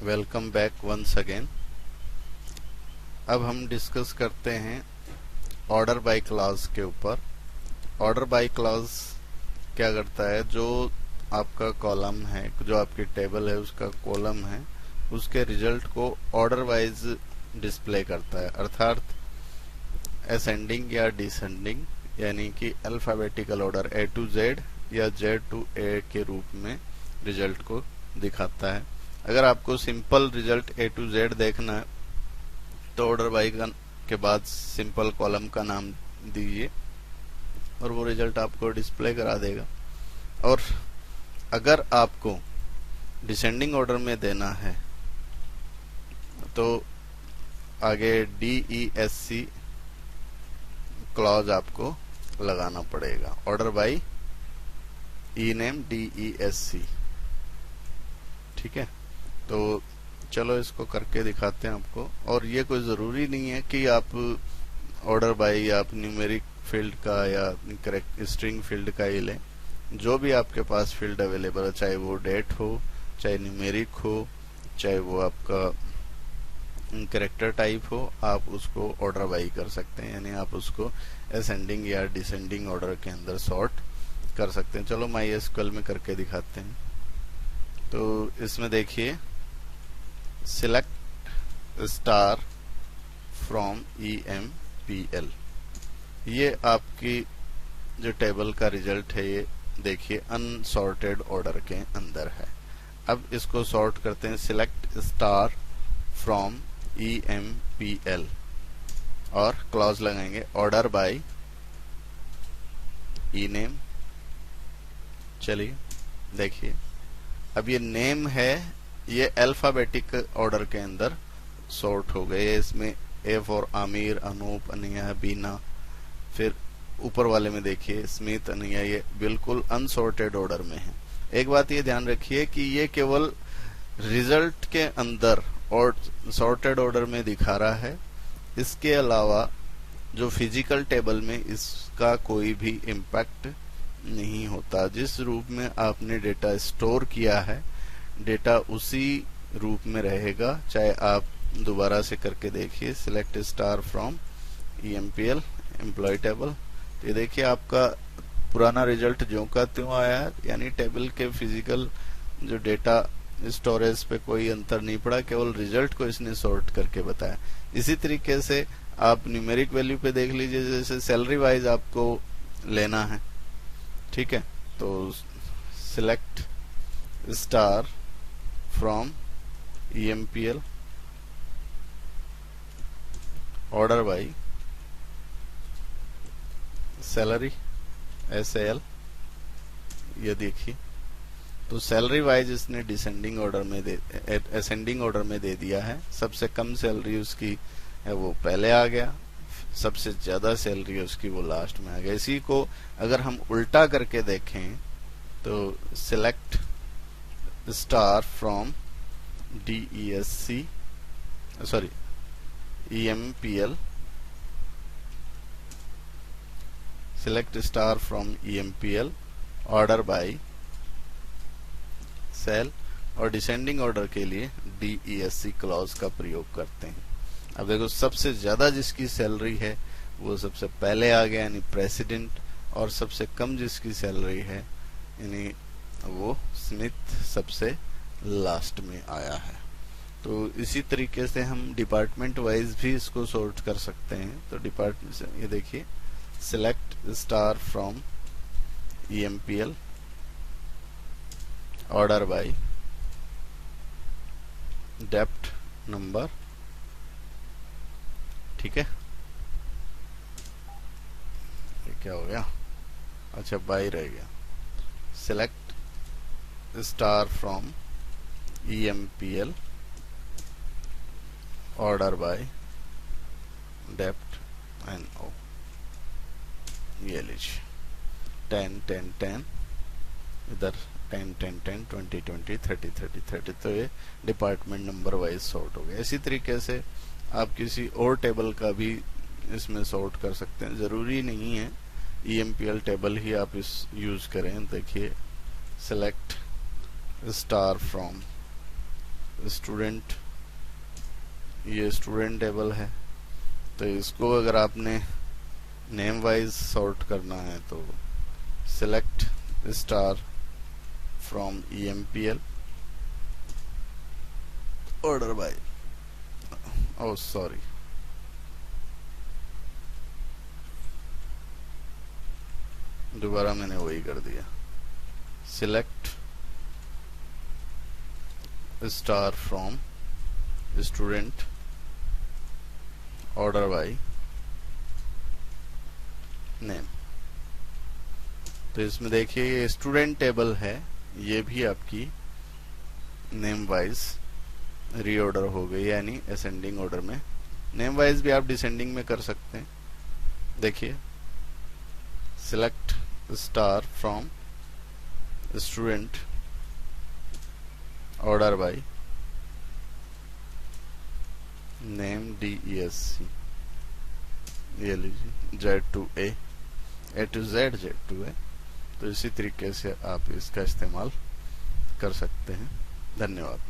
Welcome back once again. अब हम discuss करते हैं ऑर्डर बाय क्लॉज के ऊपर। ऑर्डर बाय क्लॉज क्या करता है, जो आपका कॉलम है, जो आपकी टेबल है, उसका कॉलम है, उसके रिजल्ट को ऑर्डर वाइज डिस्प्ले करता है, अर्थात असेंडिंग या डिसेंडिंग, यानी कि alphabetical order A to Z या जेड टू ए के रूप में रिजल्ट को दिखाता है। अगर आपको simple result A to Z देखना है तो ऑर्डर बाय के बाद सिंपल कॉलम का नाम दीजिए और वो रिजल्ट आपको डिस्प्ले करा देगा। और अगर आपको डिसेंडिंग ऑर्डर में देना है तो आगे DESC क्लॉज आपको लगाना पड़ेगा, order by E name DESC। ठीक है, तो चलो इसको करके दिखाते हैं आपको। और ये कोई जरूरी नहीं है कि आप ऑर्डर बाय या आप न्यूमेरिक फील्ड का या करेक्ट स्ट्रिंग फील्ड का ही लें। जो भी आपके पास फील्ड अवेलेबल है, चाहे वो डेट हो, चाहे न्यूमेरिक हो, चाहे वो आपका कैरेक्टर टाइप हो, आप उसको ऑर्डर बाय कर सकते हैं, यानी आप उसको असेंडिंग या डिसेंडिंग ऑर्डर के अंदर सॉर्ट कर सकते हैं। चलो MySQL में करके दिखाते हैं। तो इसमें देखिए, सिलेक्ट स्टार फ्रॉम EMPL, ये आपकी जो टेबल का रिजल्ट है, ये देखिए अनसॉर्टेड ऑर्डर के अंदर है। अब इसको सॉर्ट करते हैं, सिलेक्ट स्टार फ्रॉम EMPL और क्लॉज लगाएंगे ऑर्डर बाय ई नेम। चलिए देखिए, अब ये नेम है, ये अल्फाबेटिक ऑर्डर के अंदर सॉर्ट हो गए। इसमें ए फॉर आमिर, अनूप, अनिया, बीना, फिर ऊपर वाले में देखिए स्मिथ, अनिया, ये बिल्कुल अनसॉर्टेड ऑर्डर में है। एक बात ये ध्यान रखिए कि ये केवल रिजल्ट के अंदर और सॉर्टेड ऑर्डर में दिखा रहा है, इसके अलावा जो फिजिकल टेबल में इसका कोई भी इम्पैक्ट नहीं होता। जिस रूप में आपने डेटा स्टोर किया है, डेटा उसी रूप में रहेगा। चाहे आप दोबारा से करके देखिए, select star from EMPL employ table, तो ये देखिए आपका पुराना रिजल्ट ज्यों का त्यों आया है, यानी टेबल के फिजिकल जो डेटा स्टोरेज पे कोई अंतर नहीं पड़ा, केवल रिजल्ट को इसने सॉर्ट करके बताया। इसी तरीके से आप न्यूमेरिक वैल्यू पे देख लीजिए, जैसे सैलरी वाइज आपको लेना है, ठीक है, तो select star from EMPL order by salary SAL, ये देखिए, तो सैलरी वाइज इसने डिसेंडिंग ऑर्डर में असेंडिंग ऑर्डर में दे दिया है। सबसे कम सैलरी उसकी है वो पहले आ गया, सबसे ज्यादा सैलरी है उसकी वो लास्ट में आ गया। इसी को अगर हम उल्टा करके देखें तो select star from EMPL, select star from EMPL order by sal, और डिसेंडिंग ऑर्डर के लिए DESC क्लॉज का प्रयोग करते हैं। अब देखो, सबसे ज्यादा जिसकी सैलरी है वो सबसे पहले आ गया, यानी प्रेसिडेंट, और सबसे कम जिसकी सैलरी है यानी वो स्मिथ सबसे लास्ट में आया है। तो इसी तरीके से हम डिपार्टमेंट वाइज भी इसको सॉर्ट कर सकते हैं। तो डिपार्टमेंट से ये देखिए, select star from EMPL order bye depth number, ठीक है, ये क्या हो गया, अच्छा बाय रह गया। Select star from EMPL order bye depth NO, ये लीजिए 10 10 10, इधर 10 10 10 20 20 30 30 30, तो ये डिपार्टमेंट नंबर वाइज सॉर्ट हो गया। इसी तरीके से आप किसी और टेबल का भी इसमें सॉर्ट कर सकते हैं, जरूरी नहीं है EMPL टेबल ही आप इस यूज करें। देखिए, सिलेक्ट स्टार फ्रॉम स्टूडेंट, ये स्टूडेंट टेबल है, तो इसको अगर आपने नेम वाइज सॉर्ट करना है तो select star from EMPL order bye, oh sorry, दोबारा मैंने वही कर दिया, select star from student order by name. तो इसमें देखिए ये स्टूडेंट टेबल है, ये भी आपकी नेम वाइज रीऑर्डर हो गई, यानी असेंडिंग ऑर्डर में। नेम वाइज भी आप डिसेंडिंग में कर सकते हैं। देखिए select star from student order by name DESC, ये लीजिए Z to A to Z, Z to A। तो इसी तरीके से आप इसका इस्तेमाल कर सकते हैं। धन्यवाद।